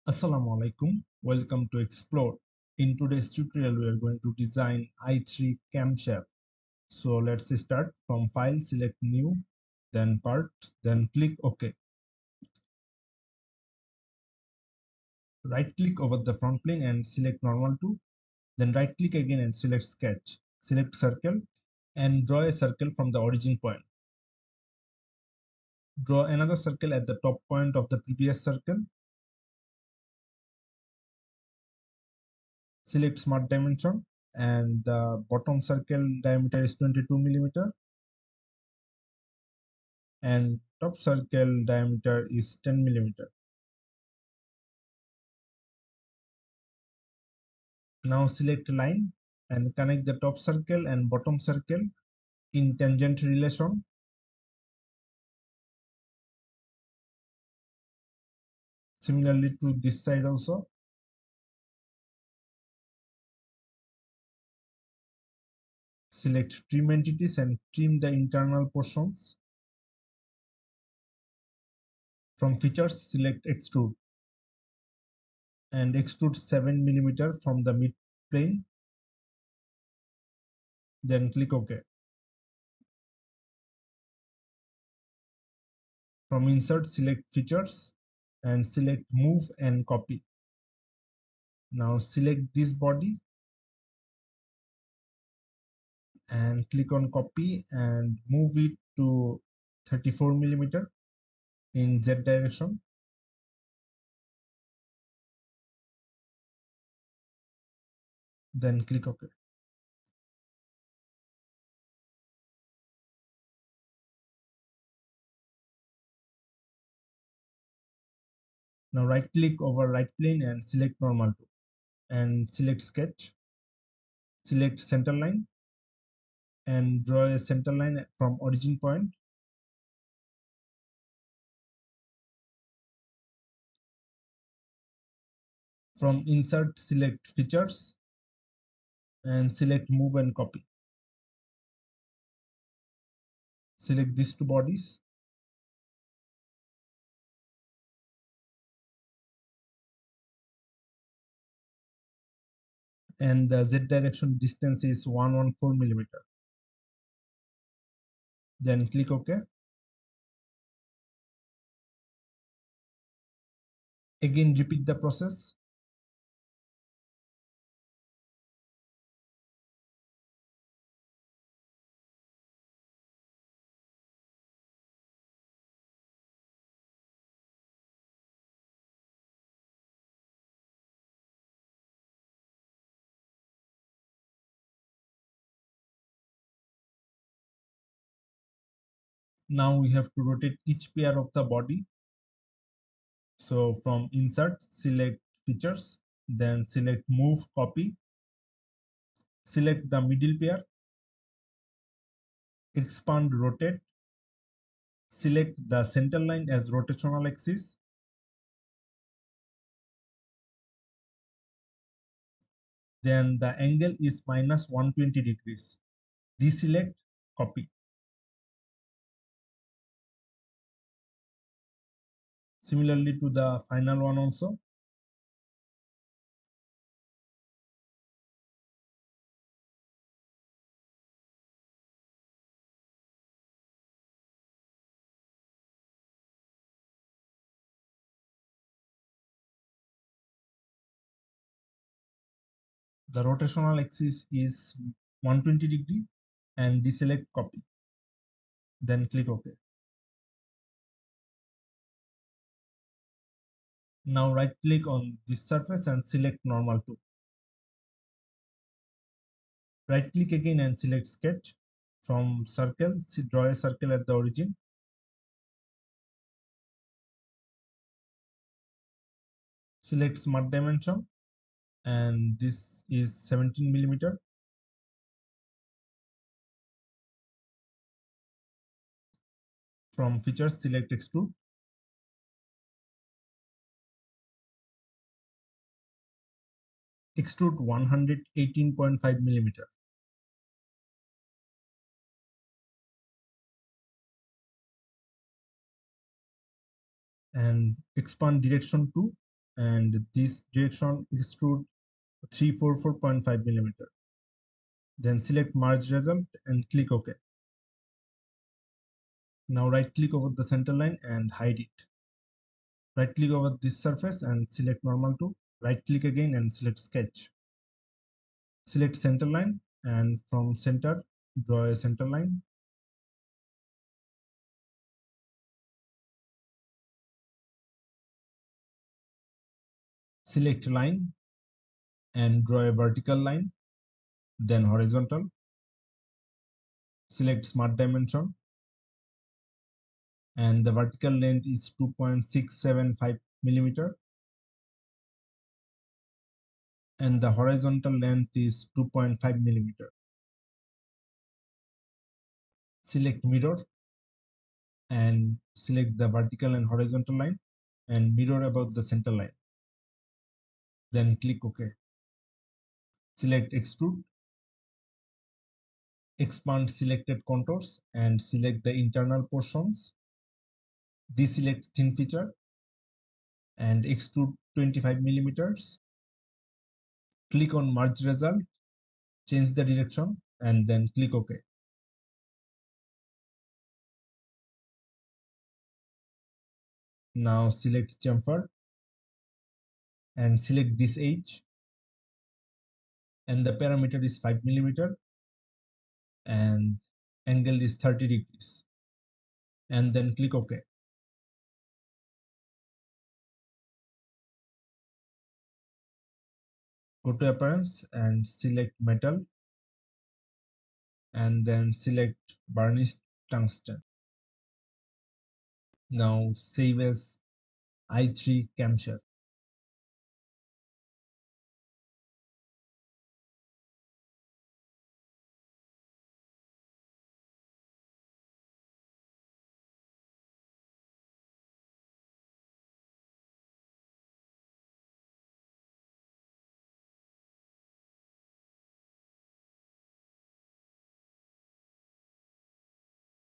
Assalamu alaikum. Welcome to Explore. In today's tutorial, we are going to design i3 camshaft. So let's start from File, select New, then Part, then click OK. Right click over the front plane and select Normal to. Then right click again and select Sketch. Select Circle and draw a circle from the origin point. Draw another circle at the top point of the previous circle. Select Smart Dimension and the bottom circle diameter is 22 millimeter. And top circle diameter is 10 millimeter. Now select line and connect the top circle and bottom circle in tangent relation. Similarly to this side also. Select trim entities and trim the internal portions. From features, select extrude and extrude 7 millimeter from the mid plane. Then click OK. From insert, select features and select move and copy. Now select this body and click on copy and move it to 34 millimeter in Z direction. Then click OK. Now right click over right plane and select normal to and select sketch. Select center line and draw a center line from origin point. From insert, select features and select move and copy. Select these two bodies. And the Z direction distance is 114 millimeter. Then click OK. Again, repeat the process. Now we have to rotate each pair of the body. So from insert, select features, then select move, copy, select the middle pair, expand, rotate, select the center line as rotational axis, then the angle is minus 120 degrees. Deselect, copy. Similarly to the final one also. The rotational axis is 120 degree and deselect, copy. Then click OK. Now right click on this surface and select normal to. Right click again and select sketch. From circle, draw a circle at the origin. Select smart dimension and this is 17 millimeter. From features, select extrude. Extrude 118.5 millimeter. And expand direction to and this direction extrude 344.5 millimeter. Then select merge result and click OK. Now right click over the center line and hide it. Right click over this surface and select normal to. Right click again and select sketch. Select center line and from center draw a center line. Select line and draw a vertical line, then horizontal. Select smart dimension and the vertical length is 2.675 millimeter and the horizontal length is 2.5 millimeter. Select mirror and select the vertical and horizontal line and mirror about the center line. Then click OK. Select extrude, expand selected contours and select the internal portions. Deselect thin feature and extrude 25 millimeters. Click on merge result, change the direction and then click OK. Now select chamfer and select this edge and the parameter is 5 millimeter and angle is 30 degrees and then click OK. Go to appearance and select metal and then select varnish tungsten. Now save as i3 camshaft.